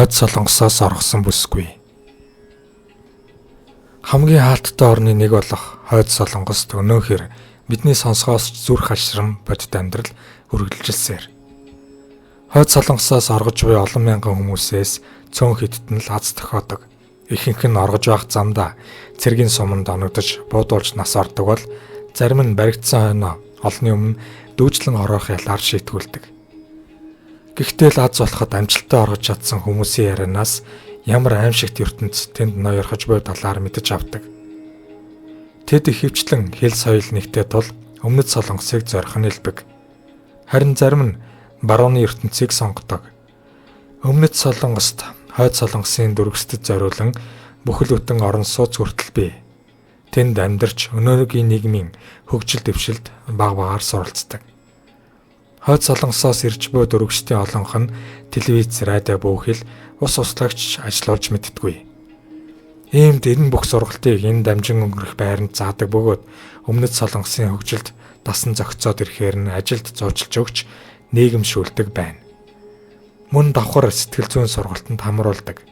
хойд солонгосоос оргосон бүсгүй. Хамгийн хаалттай орны нэг болох хойд солонгост өнөөхөр бидний сонсгоос зүрх хашрам бодит амьдрал үргэлжилсээр. Хойд солонгосоос оргож буй олон мянган хүмүүсээс цөөн хэдтэн л аз тохиодог. Ихэнх нь оргож байх замдаа цэргийн суманд оногдож буудуулж нас ордог бол зарим нь баригдсан хойноо олны өмнө дүүжлэн орох ялаар шийтгүүлдэг. Гэхдээ л аз болоход амжилттай оргож чадсан хүмүүсийн ярианаас ямар аимшигт ертөнц тэнд ноёрхож буй талаар мэдэж авдаг. Тэд ихэвчлэн хэл соёл нэгтэй тул өмнөд солонгосыг зорих нь элбэг. Харин зарим нь барууны ертөнцийг сонгодог. Өмнөд солонгост хойд солонгосын дүргэстэд зориулан бүхэл бүтэн орон сууц хүртэл бий. Тэнд амьдарч өнөөгийн нийгмийн хөгжил дэвшилд баг багаар суралцдаг. Хойд солонгосоос ирж буй дүргэстийн олонх нь телевиз, радио бүхэл ус услагч ажиллуулж мэддэггүй. Иймд энэ бүх сургалтыг энэ дамжин өнгөрөх байранд заадаг бөгөөд өмнөд солонгосын хөгжилд дасан зохицоод ирэхээр нь ажилд зуучилж өгч нийгэмшүүлдэг байна. Мөн давхар сэтгэл зүйн сургалтанд хамруулдаг.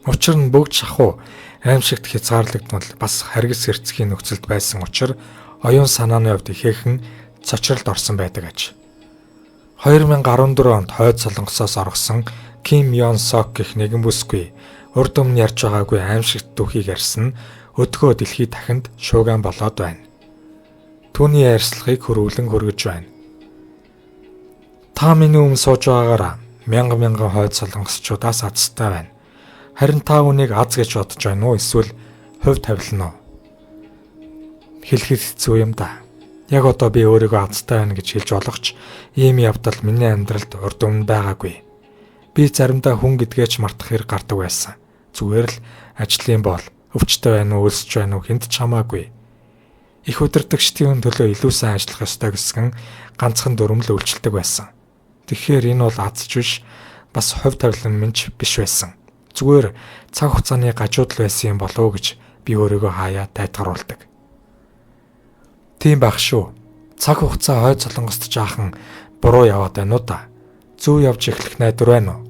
Учир нь бүгд шахуу аимшигт хязгаарлагдмал бас харгас хэрцгийн нөхцөлд байсан учраас оюун санааны хувьд ихээхэн цочролд орсон байдаг аж. 2014 онд хойд солонгосоос оргосон Ким Ён Сок гэх нэгэн бүсгүй урд өмнө ярьж байгаагүй аимшигт дүүхийг ярьсан нь өдгөө дэлхийд дахинд шууган болоод байна. Түүний ярьцлагыг хөрвүүлэн хөргөж байна. Та миний өмнө сууж байгаагаараа мянган хойд солонгосчуудаас азтай байна. Харин та үнийг аз гэж бодож байна уу эсвэл хувь тавилна уу? Хэлэхэд хэцүү юм да. Яг одоо би өөрийгөө азтай байна гэж хэлж олохч ийм явдал миний амьдралд урд өмнө байгаагүй. Би заримдаа хүн гэдгээч мартах хэрэг гардаг байсан. Зүгээр л ажлын бол өвчтэй байна уу, өлсөж байна уу хэнд ч хамаагүй. Их удирдагчдын төлөө илүү сайн ажиллах ёстой гэсэн ганцхан дүрмэл үйлчлдэг байсан. Тэгэхээр энэ бол азч биш, бас хувь тавилан минь биш байсан. Зүгээр цаг хугацааны гажууд л байсан юм болов уу гэж би өөрийгөө хаяа тайтгаруулдаг. Тийм байх шүү. Цаг хугацаа хойд солонгост жаахан буруу яваад байна уу да? Зөв явж эхлэх найдвар байна уу?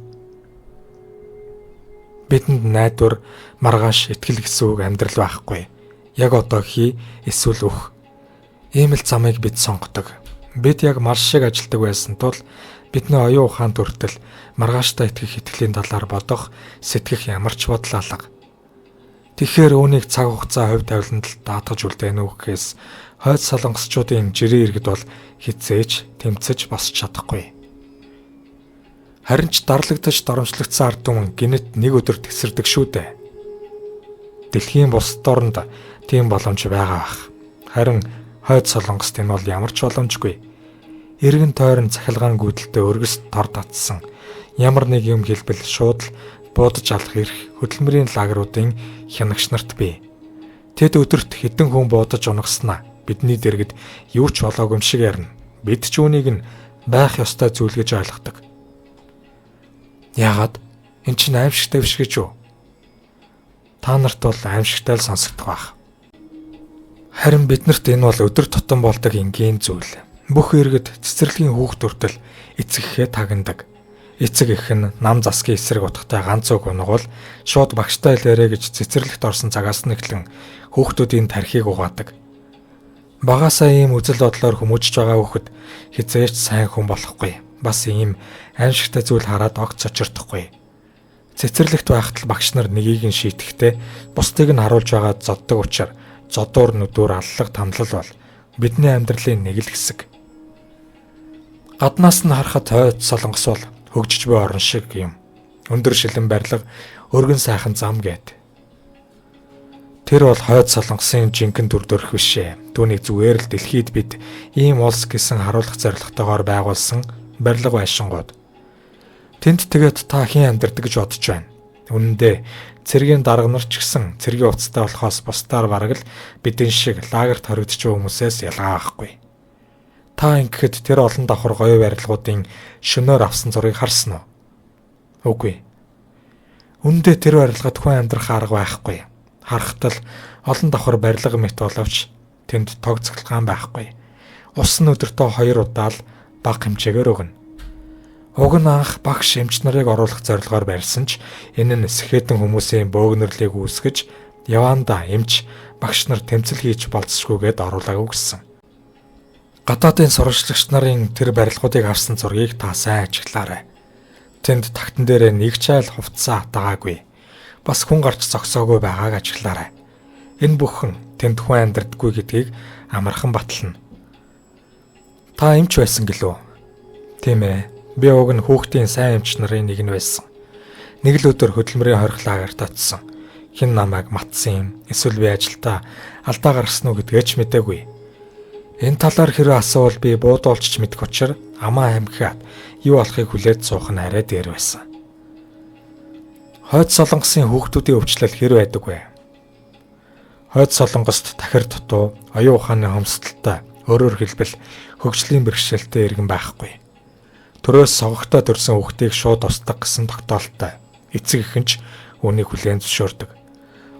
Бидэнд найдвар, маргааш, итгэл гэсэн үг амьдрал байхгүй. Яг одоо хий эсвэл өөх. Ийм л замыг бид сонгодог. Бид яг марш шиг ажилдаг байсан тул бидний оюун ухаанд хүртэл маргааштай итгэх итгэлийн талаар бодох, сэтгэх ямар ч бодол алга. Тэгэхээр үүнийг цаг хугацаа хувь тавиланд даатгаж үлдээнэ үү гэхээс хойд солонгосчуудын жирийн иргэд бол хизээж тэмцэж босч чадахгүй. Харин ч дарлагдаж доромжлогдсон ард түмэн гинэт нэг өдөр тесэрдэг шүү дээ. Дэлхийн бусад орнд тийм боломж байгаа бах. Харин хойд солонгост энэ бол ямар ч боломжгүй. Иргэн тойрон цахилгаан гүйдэлтэй өргөс тор татсан. Ямар нэг юм хэлбэл шууд л буудаж алах эрх хөдөлмөрийн лагеруудын хянагч нарт бий. Тэд өдөрт хэдэн хүн буудаж унагснаа бидний дэргэд юу ч болоогүй юм шиг ярина. Бид ч үүнийг нь байх ёстой зүйл гэж ойлгодог. Яагаад? Эн чинь аимшигтай биш гэж үү? Та нарт бол аимшигтай л сонсогдох байх. Харин биднэрт энэ бол өдөр тутам болдог энгийн зүйл. Бүх иргэд цэцэрлэгийн хүүхд хүртэл эцэгхээ тагнадаг. Эцэг эх нь нам засгийн эсрэг утгатай ганц үг унагвал шууд багштай хэлээрэ гэж цэцэрлэгт орсон цагаас нь эхлэн хүүхдүүдийн тархийг угаадаг. Багаасаа ийм үзэл бодлоор хүмүүжж байгаа хүүхэд хизээч сайн хүн болохгүй. Бас ийм аимшигтай зүйл хараад огт цочирдохгүй. Цэцэрлэгт байхад л багш нар нэгийг нь шийтгэхдээ бусдыг нь харуулж байгаа зоддог учраас зодуур нүдүүр аллах тамлал бол бидний амьдралын нэг л хэсэг. Гаднаас нь харахад хойд солонгос бол хөгжиж буй орн шиг юм. Өндөр шилэн барилга, өргөн сайхан зам гээд. Тэр бол хойд солонгосын жинхэнэ дүр төрх бишээ. Түүнийг зүгээр л дэлхийд бид ийм улс гэсэн харуулах зорилготойгоор байгуулсан барилга байшингууд. Тэнд тэгээд та хэн амьдардаг гэж бодож байна. Үнэн дээр цэргийн дарга нар ч гэсэн цэргийн уцтай болохоос бусдаар бараг л бидэн шиг лагерт хоригдож байгаа хүмүүсээс ялгаа байхгүй. Та ингэхэд тэр олон давхар гоё барилгуудын шөнөөр авсан зургийг харсан уу? Үгүй. Үндэ тэр барилгад хүн амьдрах арга байхгүй. Харахтал олон давхар барилга мэт боловч тэнд тог цахилгаан байхгүй. Ус нь өдөртөө 2 удаа л бага хэмжээгээр өгнө. Уг нь анх багш эмч нарыг оруулах зорилгоор барьсан ч энэ нь сэхэтэн хүмүүсийн бөөгнөрлийг үүсгэж явандаа эмч багш нар тэмцэл хийж болцсгүйгээд оруулаагүй гэсэн. Гадаадын сурвалжлагч нарын тэр барилгуудыг авсан зургийг та сайн ажиглаарай. Тэнд тагтан дээрээ нэг ч айл хувцас атгаагүй. Бас хүн гарч зогсоогүй байгааг ажиглаарай. Энэ бүхэн тэнд хүн амьдрдаггүй гэдгийг амархан батална. Та эмч байсан гэлөө? Тийм ээ. Би уг нь хүүхдийн сайн эмч нарын нэг нь байсан. Нэг л өдөр хөдөлмөрийн хориглагаар татсан. Хэн намайг матсан юм? Эсвэл би ажилдаа алдаа гаргасан уу гэдгээ ч мэдээгүй. Энэ талаар хэрэг асуувал би буудуулж мэдэх учраа амаа амхиад юу болохыг хүлээж суух нь арай дээр байсан. Хойд Солонгосын хүүхдүүдийн өвчлөл хэр байдаг вэ? Хойд Солонгост тахир дутуу, оюун ухааны хомсдолтой, өөрөөр хэлбэл хөгжлийн бэрхшээлтэй иргэн байхгүй. Төрөөс сонгогтой төрсэн хүүхдийг шууд устгах гэсэн тогтоолтой. Эцэг эх нь ч үүнийг хүлээн зөвшөөрдөг.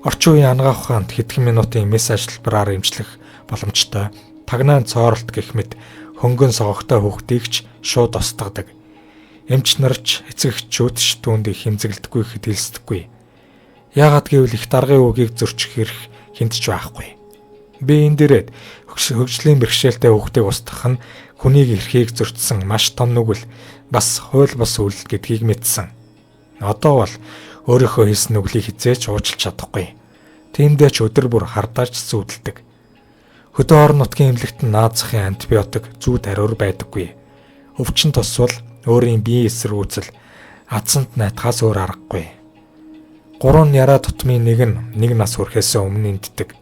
Орчин үеийн анагаах ухаанд хэдхэн минутын мессеж хэлбэрээр эмчлэх боломжтой. Тагнаан цооролт гэх мэт хөнгөн сонгогтой хүүхдийг ч шууд устгадаг. Эмч нарч эцэг эхчүүд ч түүнд их хэмзэглэдэггүй гэхэд хэлсдэггүй. Яагаад гэвэл их даргын үгийг зөрчих хэрэг хүнд ч байхгүй. Би энэ дээрээ хөгжлийн бэрхшээлтэй хүүхдийг устгах нь хүнийг эрхийг зөрчсөн маш том нүгэл бас хууль бус үйлдэл гэдгийг мэдсэн. Одоо бол өөрийнхөө хийсэн нүглийг хизээч уучлах чадахгүй. Тиймдээ ч өдөр бүр хардаж зүүдэлдэг. Хөдөө орон нутгийн эмнэлэгт наад захын антибиотик зүү тариур байдаггүй. Өвчин тусвал өөрийн биеийн эсрэг үүсэл азсанд найтахаас өөр аргагүй. 3 яраа тутмын нэг нас хүрэхээс өмнө энддэг.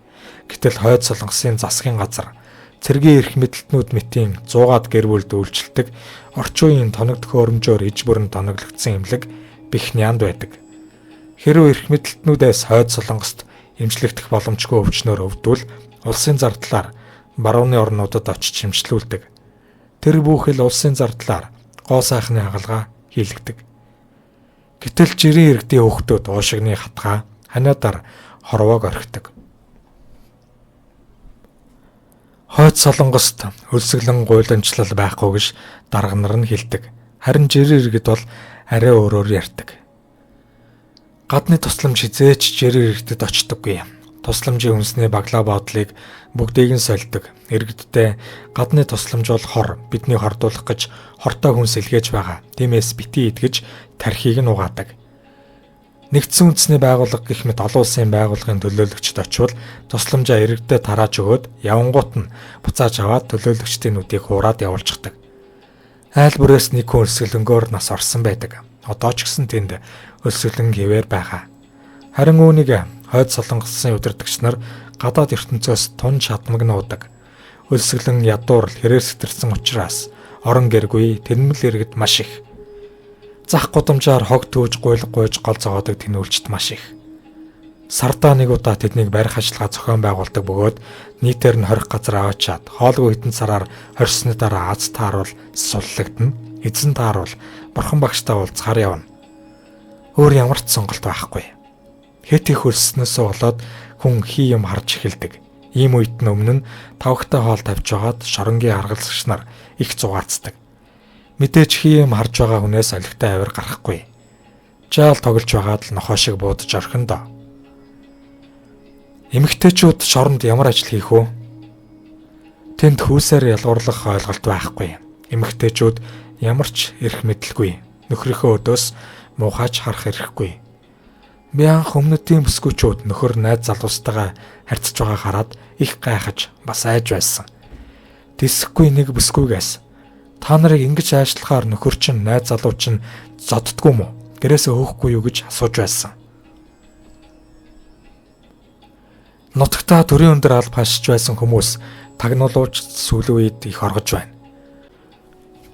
Гэтэл Хойд Солонгосын засгийн газар цэргийн эрх мэдэлтнүүд мэтийн 100-аад гэр бүлд үйлчилдэг орчин үеийн тоног төхөөрөмжөөр иж бүрэн тоноглогдсон эмнэлэг Бихнянд байдаг. Хэрвээ эрх мэдэлтнүүдээс Хойд Солонгост эмчлэгдэх боломжгүй өвчнөөр өвдвөл улсын зардлаар барууны орнуудад очиж эмчлүүлдэг. Тэр бүхэл улсын зардлаар гоо сайхны хагалгаа хийлгдэг. Гэтэл жирийн иргэдийн хүүхдүүд уушигны хатгаа ханиадаар хорвоог орхидог. Хойд Солонгост өлсгөлэн гуйламжлал байхгүй гэж дарга нар нь хэлдэг. Харин жирийн иргэд бол арай өөрөөр ярьдаг. Гадны тусламж хизээч жирийн иргэдэд очдоггүй. Тусламжийн үндэсний баглаа бодлыг бүгдийг нь сольдог. Иргэддээ гадны тусламж бол хор, бидний хордуулах гэж хортой хүнс илгээж байгаа. Тиймээс бити идгэж тархийг нь угаадаг. Нэгдсэн үндэсний байгууллага гэх мэт олон улсын байгууллагын төлөөлөгчд очвол тусламжаа иргэдэд тарааж өгөөд явангуут нь буцааж аваад төлөөлөгчдийн нүдийг хуураад явуулчихдаг. Айл бүрээс нэг хүн өлсгөлөнгөөр нас орсон байдаг. Одоо ч гэсэн тэнд өлсгөлөн хэвээр байгаа. Харин үүнийг Хойд Солонгосын удирдагч нар гадаад ертөнцөөс тун шатмаг нуудаг. Өлсгөлөн ядуур хэрээр сэтэрсэн учраас орон гэргүй тэрмэл иргэд маш их. Зах гудамжаар хог төөж гуйлж гол зогоодог тэнүүлчд маш их. Сардаа нэг удаа тэднийг барих ажиллагаа зохион байгуулдаг бөгөөд нийтээр нь 20 газар аваачаад хоолгүй хэдэн сараар хорьсны дараа аз тааруул суллагдана. Эзэн тааруул бурхан багштай уулзахаар явна. Өөр ямар ч сонголт байхгүй. Хэд их хөлснөөсөө болоод хүн хий юм харж эхэлдэг. Ийм үед нь өмнө нь тавхтай хоол тавьж байгаад шоронгийн аргалзагч нар их зугаацдаг. Мэдээж хий юм харж байгаа хүнээс олигтой авир гарахгүй. Жаал тоглож байгаад л нохоо шиг буудаж орхин доо. Эмэгтэйчүүд шоронд ямар ажил хийх вэ? Тэнд хүүсээр ялгуурлах ойлголт байхгүй. Эмэгтэйчүүд ямар ч эрх мэдэлгүй. Нөхрийнхөө өдөөс муухайч харах эрхгүй. Би анх өмнөдийн бүсгүүчүүд нөхөр найз залуустайгаа харьцаж байгааг хараад их гайхаж бас айж байсан. Тэсэхгүй нэг бүсгүйгээс та нарыг ингэж айшлахаар нөхөр чинь найз залуу чинь зоддгүй мүү? Гэрээсээ хөөхгүй юу гэж асууж байсан. Нутагтаа төрийн өндөр алба хашиж байсан хүмүүс тагнуулууч сүүлийн үед их оргож байна.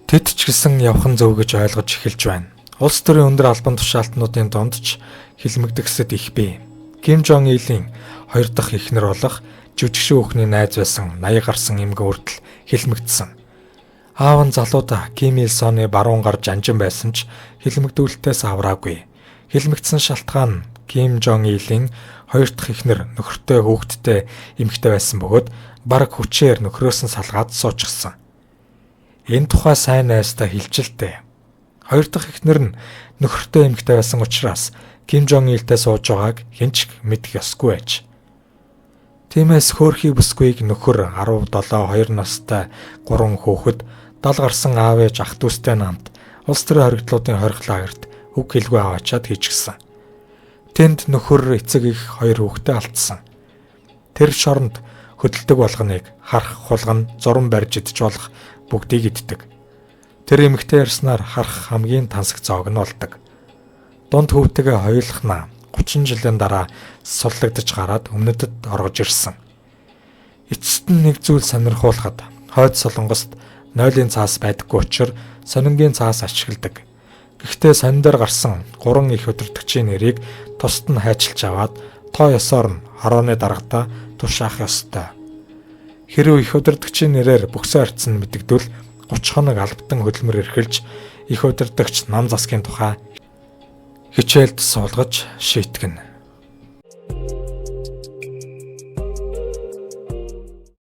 Тэд ч гэсэн явхан зөв гэж ойлгож эхэлж байна. Улс төрийн өндөр албан тушаалтнуудын донд ч хилмигдэхсэд их бий. Ким Жон Илийн 2 дахь эхнэр болох жүжигшин хүүхний найз байсан 80 гарсан эмгэн хүртэл хилмигдсэн. Аав нь залуудаа Ким Ил Соны баруун гар жанжин байсан ч хилмигдүүлэлтээс авраагүй. Хилмигдсэн шалтгаан нь Ким Жон Илийн 2 дахь эхнэр нөхөртэй хүүхэдтэй эмэгтэй байсан бөгөөд бараг хүчээр нөхрөөс нь салгаад суучихсан. Энэ тухай сайн найзтай хэлжилтэй. Хоёр дахь эхнэр нь нөхөртэй эмэгтэй байсан учраас Ким Жон Илтэй сууж байгааг хинч мэдэх ёсгүй байж. Тиймээс хөөрхий бүсгүйг нөхөр 17 2 настай 3 хүүхэд 70 гарсан аав ээж ах дүүстэй намт улс төрийн хоригдлуудын хорих лагерт үг хэлгүй аваачаад хийчихсэн. Тэнд нөхөр эцэг их 2 хүүхдээ алдсан. Тэр шоронд хөдөлдөг болгоныг харах хулган зуран барьж идэж болох бүгдийг иддэг. Тэр эмэгтэй ярьснаар харах хамгийн тансаг зоог нь болдог. Дунд хөвтэйгээ хоёулахнаа 30 жилийн дараа сурлагдаж гараад өмнөдөд оргож ирсэн. Эцэст нь нэг зүйл сонирхуулахад хойд Солонгост нойлын цаас байдаггүй учраас сонингийн цаас ашигладаг. Гэхдээ сониндор гарсан 3 их удирдагчийн нэрийг тусад нь хайчилж аваад тоо ёсоор нь хорооны даргатаа тушаах ёстой. Хэрэв их удирдагчийн нэрээр бөксөө арцсан мэдэгдвэл 30 хоног албатан хөдөлмөр эрхэлж их удирдагч нам засгийн тухай хичээлд суулгаж шийтгэнэ.